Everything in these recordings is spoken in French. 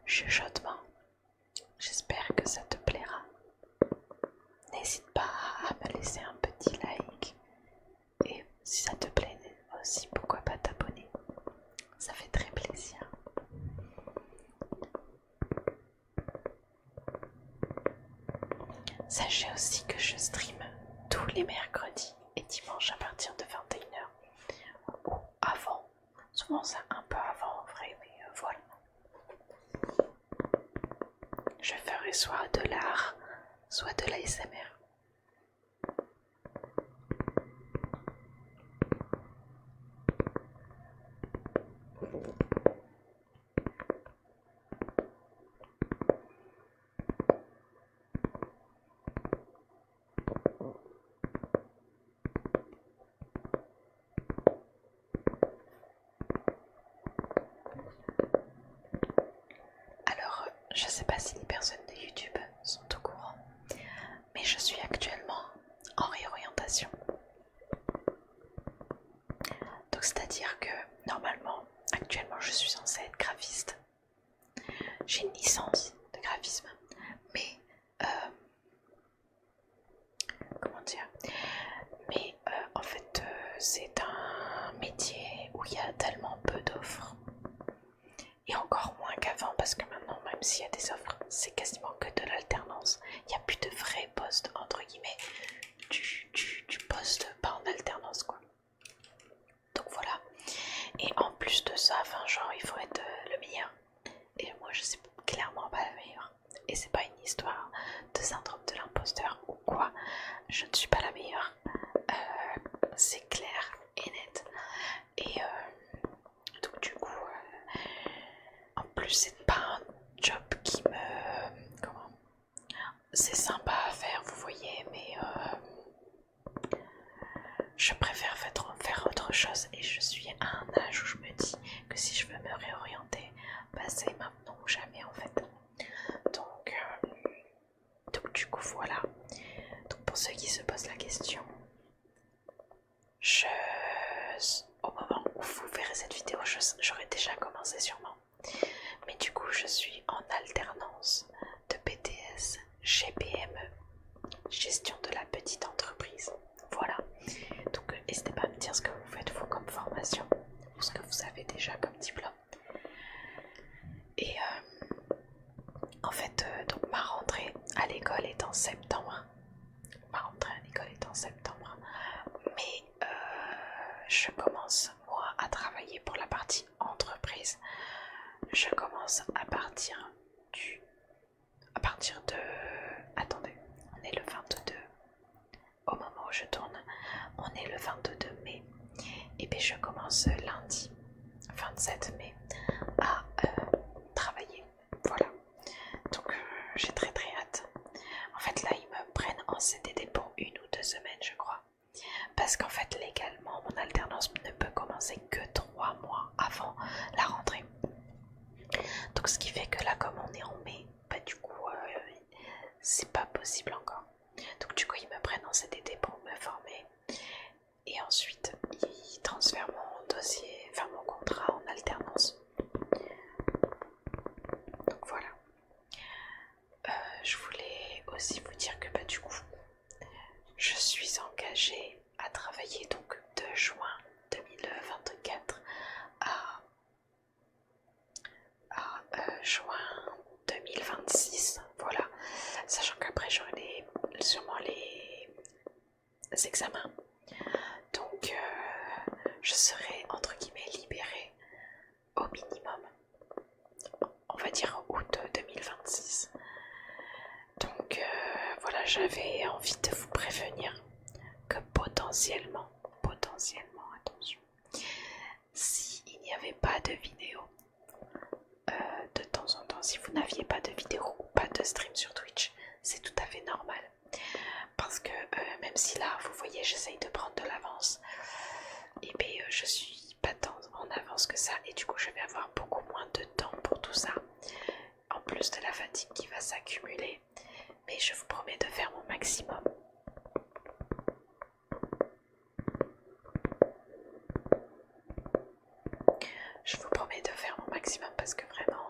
chuchotement. J'espère que ça te plaira. N'hésite pas à me laisser un petit like et si ça te plaît aussi, pourquoi pas t'abonner. Ça fait très plaisir. Sachez aussi que je stream tous les mercredis et dimanches à partir de 21h ou avant. Souvent c'est un peu avant en vrai, mais voilà. Je ferai soit de l'art, soit de l'ASMR. Alors, je sais pas si les personnes de YouTube sont au courant, mais je suis actuellement en réorientation. Donc c'est-à-dire que normalement, actuellement je suis censée être graphiste. J'ai une licence de graphisme, mais comment dire, mais en fait c'est un métier où il y a tellement peu d'offres et encore moins qu'avant parce que maintenant même s'il y a des offres c'est quasiment que de l'alternance. Il n'y a plus de vrais postes entre guillemets, tu postes pas en alternance quoi. Donc voilà, et en plus de ça, enfin genre il faut être le meilleur et moi je suis clairement pas la meilleure. Et c'est pas une histoire de syndrome de l'imposteur ou quoi, je ne suis pas la meilleure, c'est clair et net. Et donc du coup, en plus c'est pas un job qui me... Comment, c'est sympa à faire, vous voyez, mais je préfère faire autre chose et je suis à un âge où je me dis que si je veux me réorienter, bah c'est maintenant ou jamais en fait. Donc du coup voilà. Donc pour ceux qui se posent la question, au moment où vous verrez cette vidéo, j'aurai déjà commencé sûrement. Mais du coup je suis en alternance de BTS GPME, gestion de la petite entreprise. Voilà. Donc n'hésitez pas à me dire ce que vous faites vous comme formation ou ce que vous avez déjà comme diplôme. Et en fait, donc ma rentrée à l'école est en septembre. Mais je commence moi à travailler pour la partie entreprise. Je commence à partir de... Attendez, on est le 22. Au moment où je tourne, on est le 22 mai. Et puis je commence lundi 27 mai à travailler. Voilà. Donc j'ai très hâte. En fait là ils me prennent en CDD pour 1 ou 2 semaines je crois. Parce qu'en fait légalement mon alternance ne peut commencer que 3 mois avant la rentrée. Donc ce qui fait que là comme on est en mai, bah du coup c'est pas possible encore. Donc du coup ils me prennent en CDD pour me former. Et ensuite ils transfèrent mon dossier, enfin mon contrat en alternance. Donc voilà. Je voulais aussi vous dire que bah du coup je suis engagée à travailler donc de juin 2024 à juin 2026, voilà, sachant qu'après j'aurai sûrement les examens, donc je serai entre guillemets libérée au minimum, on va dire août 2026. Donc voilà, j'avais envie de vous prévenir que potentiellement, attention, s'il n'y avait pas de vidéo de temps en temps, si vous n'aviez pas de vidéo ou pas de stream sur Twitch, c'est tout à fait normal. Parce que même si là, vous voyez, j'essaye de prendre de l'avance, et bien je suis pas tant en avance que ça, et du coup je vais avoir beaucoup moins de temps pour tout ça, en plus de la fatigue qui va s'accumuler. Mais je vous promets de faire mon maximum. Je vous promets de faire mon maximum parce que vraiment,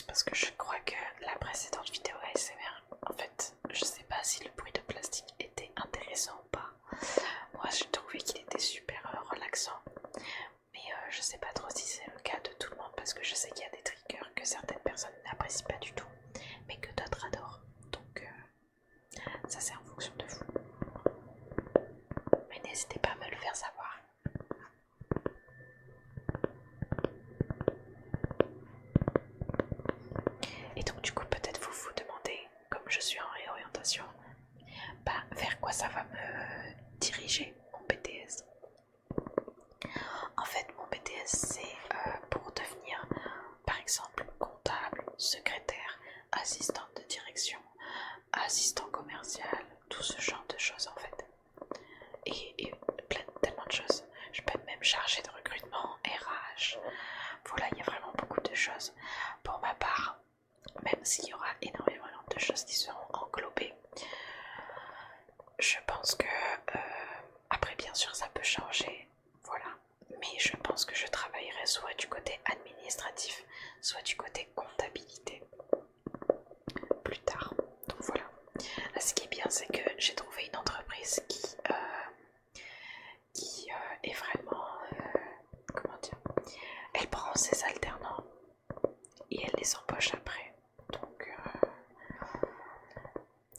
juste parce que je crois que la précédente vidéo ASMR, en fait, je sais pas si le bruit de plastique était intéressant ou pas. Moi, j'ai trouvé qu'il était super relaxant. Mais je sais pas trop si c'est le cas de tout le monde parce que je sais qu'il y a des triggers que certaines personnes n'apprécient pas du tout, mais que d'autres adorent. Donc ça c'est en fonction de vous. Mais n'hésitez pas à me le faire savoir. Et donc du coup peut-être vous vous demandez, comme je suis en réorientation, bah, vers quoi ça va me diriger mon BTS. En fait mon BTS c'est pour devenir par exemple comptable, secrétaire, assistante de direction, assistant commercial, tout ce genre de choses en fait. Et tellement de choses. Je peux être même chargée de recrutement, RH. Voilà, il y a vraiment beaucoup de choses. Pour ma part, même s'il y aura énormément de choses qui seront englobées, je pense que après bien sûr ça peut changer, voilà. Mais je pense que je travaillerai soit du côté administratif, soit du côté comptabilité plus tard. Donc voilà. Là, ce qui est bien, c'est que j'ai trouvé une entreprise qui est vraiment, comment dire, elle prend ses alternants et elle les embauche après. Donc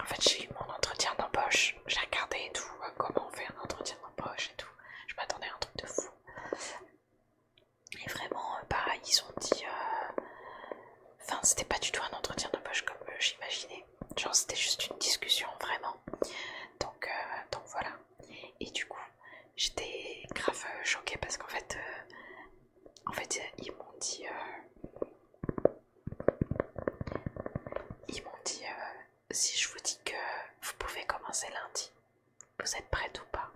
en fait j'ai eu mon entretien d'embauche, j'ai regardé et tout, comment on fait un entretien d'embauche et tout. Je m'attendais à un truc de fou. Et vraiment, pareil, ils ont dit, enfin c'était pas du tout un entretien d'embauche comme j'imaginais. Genre c'était juste une discussion vraiment. Donc voilà. Et du coup, j'étais grave choquée parce qu'en fait, ils m'ont dit, si je vous dis que vous pouvez commencer lundi, vous êtes prête ou pas?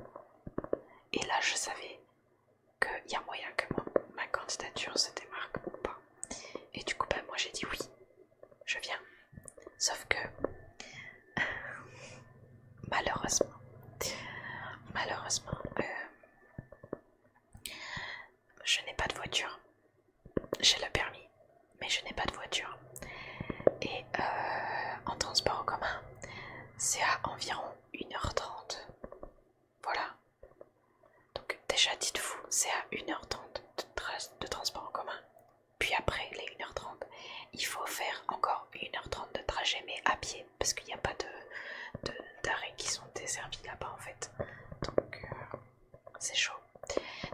Et là, je savais qu'il y a moyen que ma candidature se démarque ou pas. Et du coup, bah, moi j'ai dit oui, je viens. Sauf que, malheureusement, je n'ai pas de voiture. J'ai le permis, mais je n'ai pas de voiture. Et en transport en commun, c'est à environ 1h30. Voilà. Donc déjà dites-vous, c'est à 1h30 de transport en commun. Puis après les 1h30, il faut faire encore 1h30 de trajet, mais à pied, parce qu'il n'y a pas d'arrêts qui sont desservis là-bas en fait. Donc c'est chaud.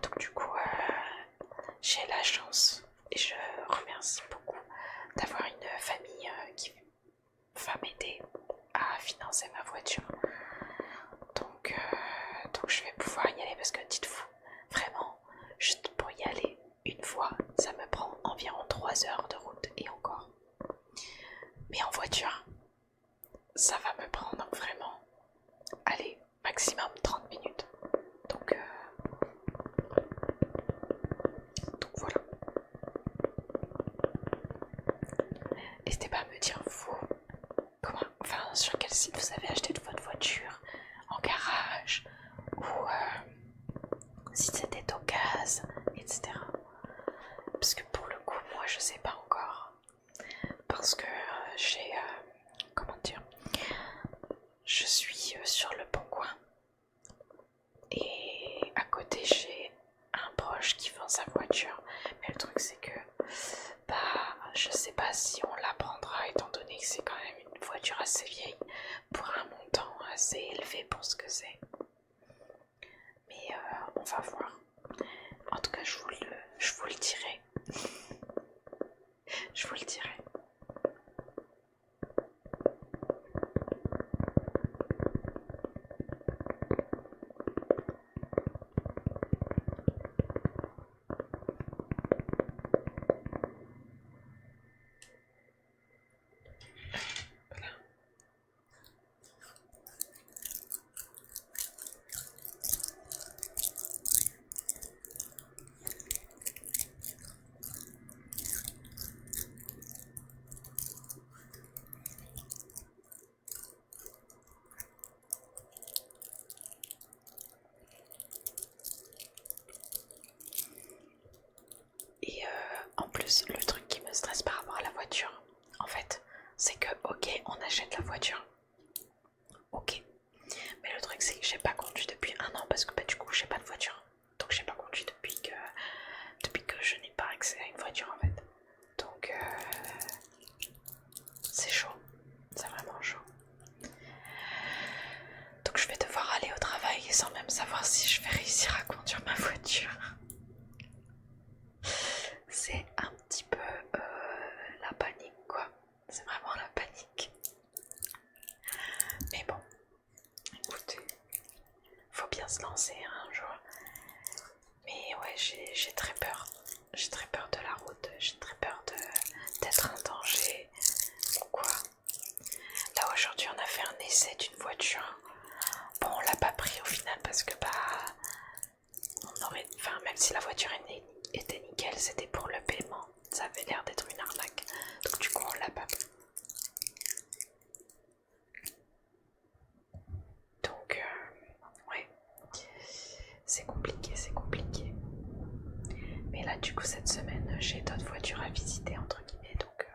Donc du coup, j'ai la chance, et je remercie beaucoup d'avoir une famille qui va m'aider à financer ma voiture. Donc je vais pouvoir y aller parce que dites-vous, vraiment, juste pour y aller une fois, ça me prend environ 3 heures de route et encore. Mais en voiture, ça va me prendre vraiment, allez, maximum 30 minutes. Donc voilà. N'hésitez pas à me dire vous, sur quel site vous avez acheté votre voiture, en garage, ou si c'était d'occasion, etc. Parce que pour le coup, moi je sais pas encore. Parce que j'ai, comment dire, je suis sur le bon coin. Et à côté j'ai un proche qui vend sa voiture. Mais le truc c'est que, bah, je sais pas si on la prendra étant donné que c'est quand même une voiture assez vieille pour un montant assez élevé pour ce que c'est. Mais on va voir. En tout cas, je vous le dirai. Je vous le dirai. Et en plus, le truc qui me stresse par rapport à la voiture, panique quoi, c'est vraiment la panique. Mais bon, écoutez, faut bien se lancer un jour. Mais ouais, j'ai très peur. J'ai très peur de la route, j'ai très peur d'être en danger ou quoi. Là aujourd'hui on a fait un essai d'une voiture. Bon, on l'a pas pris au final parce que bah on aurait, enfin même si la voiture était nickel, c'était pour le paiement. Ça avait l'air d'être une arnaque. Donc du coup on l'a pas pris. Donc ouais, c'est compliqué, c'est compliqué. Mais là du coup cette semaine j'ai d'autres voitures à visiter entre guillemets donc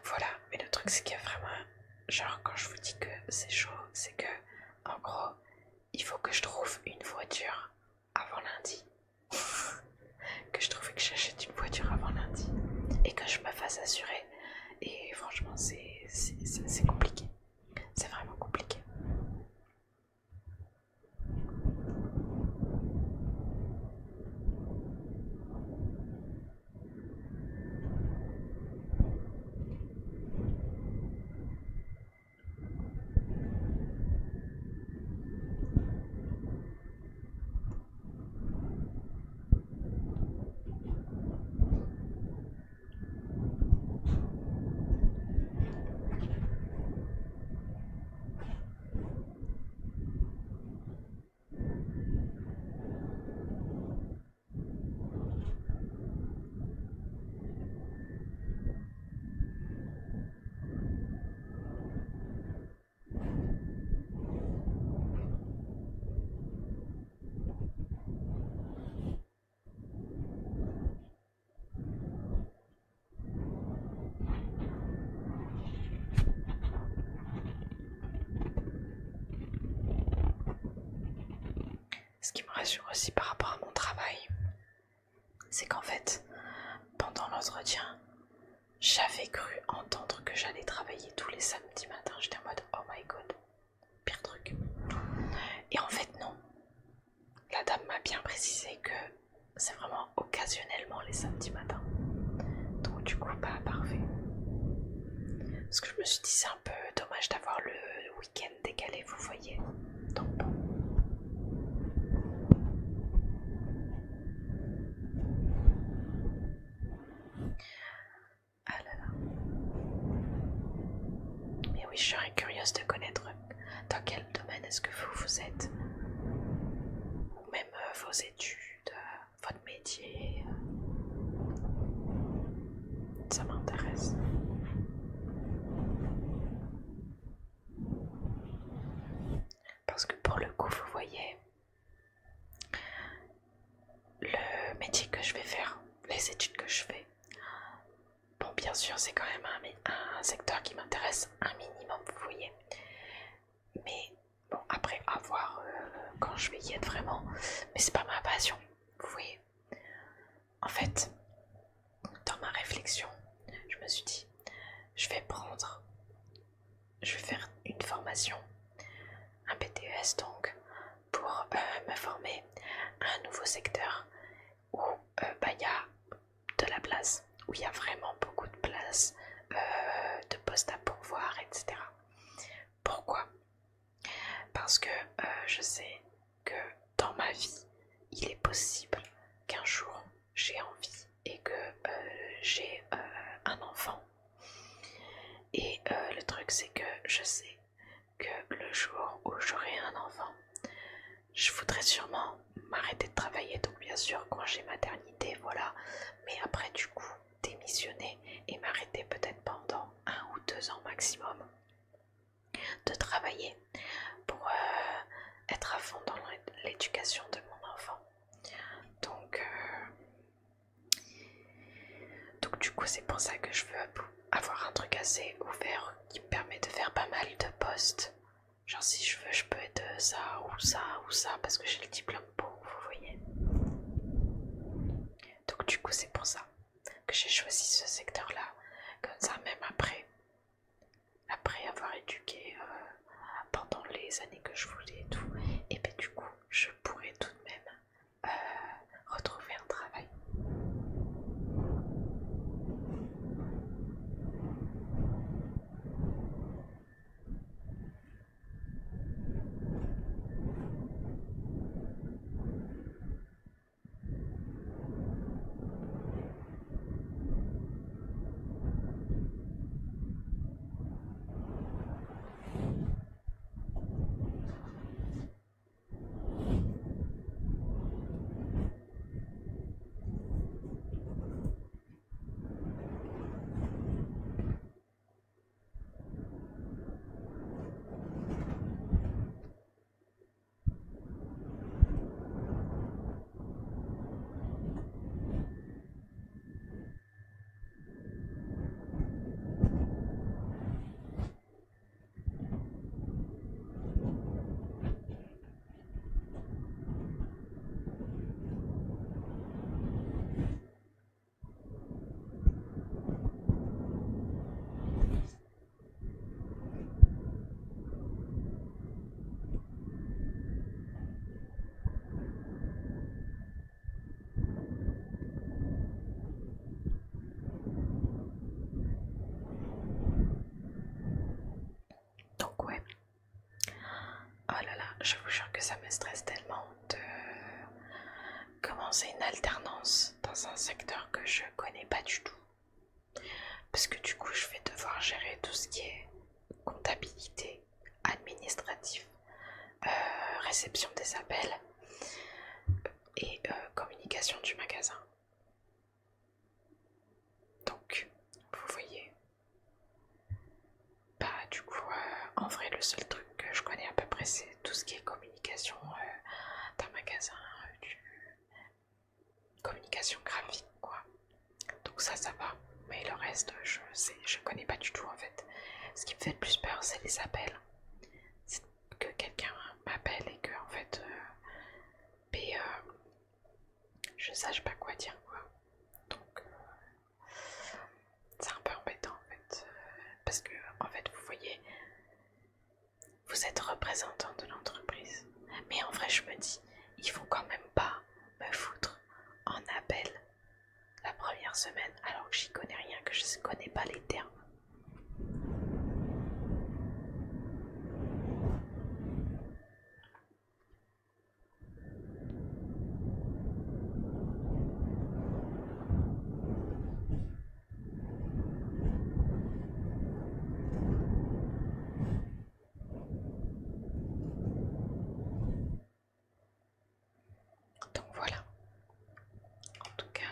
voilà. Mais le truc c'est qu'il y a vraiment, genre quand je vous dis que c'est chaud, c'est que en gros il faut que je trouve une voiture avant lundi. Que je trouve que j'achète une voiture avant lundi et que je me fasse assurer. Et franchement c'est compliqué. C'est vraiment compliqué. Ce qui me rassure aussi par rapport à mon travail, c'est qu'en fait, pendant l'entretien, j'avais cru entendre que j'allais travailler tous les samedis matins. J'étais en mode oh my god, pire truc. Et en fait non. La dame m'a bien précisé que c'est vraiment occasionnellement les samedis matins. Donc du coup pas parfait. Parce que je me suis dit c'est un peu dommage d'avoir le week-end décalé, vous voyez. Donc bon. Ah là là. Mais oui, je serais curieuse de connaître dans quel domaine est-ce que vous êtes. Ou même vos études, votre métier. Ça m'intéresse. Parce que pour le coup, vous voyez, le métier que je vais faire, les études que je fais, bon bien sûr c'est quand même un secteur qui m'intéresse un minimum, vous voyez. Mais bon après à voir quand je vais y être vraiment. Mais c'est pas ma passion, vous voyez. En fait, dans ma réflexion, je me suis dit, je vais faire une formation, un BTS donc, pour me former à un nouveau secteur où il y a de la place, où il y a vraiment beaucoup de place, de postes à pourvoir, etc. Pourquoi? Parce que je sais que dans ma vie, il est possible qu'un jour j'ai envie et que j'ai un enfant. Et le truc c'est que je sais que le jour où j'aurai un enfant, je voudrais sûrement m'arrêter de travailler, donc bien sûr congé maternité, voilà, mais après du coup démissionner et m'arrêter peut-être pendant 1 ou 2 ans maximum de travailler pour être à fond dans l'éducation de mon enfant. Donc du coup c'est pour ça que je veux avoir un truc assez ouvert qui me permet de faire pas mal de postes. Genre si je veux, je peux être ça ou ça ou ça parce que j'ai le diplôme pour, vous voyez. Donc du coup c'est pour ça que j'ai choisi ce secteur-là. Comme ça même après avoir éduqué pendant les années que je voulais et tout, et bien du coup je pourrais tout de même retrouver un travail. secteur que je connais pas du tout. Parce que du coup, je vais devoir gérer tout ce qui est comptabilité, administratif, réception des appels et communication du magasin. Donc, vous voyez, bah du coup, en vrai, le seul truc que je connais à peu près, c'est tout ce qui est communication d'un magasin, communication graphique, quoi. Donc ça va. Mais le reste, je connais pas du tout en fait. Ce qui me fait le plus peur, c'est les appels. C'est que quelqu'un m'appelle et que en fait, je sache pas quoi dire, quoi. Donc c'est un peu embêtant en fait. Parce que en fait, vous voyez, vous êtes représentant de l'entreprise. Mais en vrai, je me dis, il faut quand même pas me foutre en appel la première semaine alors que j'y connais rien, que je connais pas les termes. Donc voilà. En tout cas,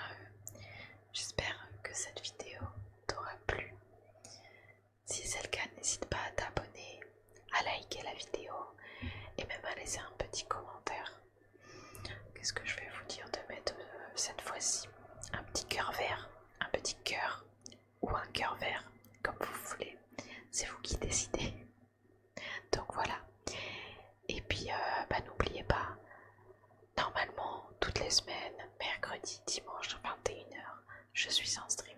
j'espère que cette vidéo t'aura plu. Si c'est le cas, n'hésite pas à t'abonner, à liker la vidéo et même à laisser un petit commentaire. Qu'est-ce que je vais vous dire de mettre cette fois-ci? Un petit cœur vert, un petit cœur ou un cœur vert, comme vous voulez. C'est vous qui décidez. Donc voilà. Et puis, n'oubliez pas, normalement, toutes les semaines, mercredi, dimanche, 21h, je suis en stream.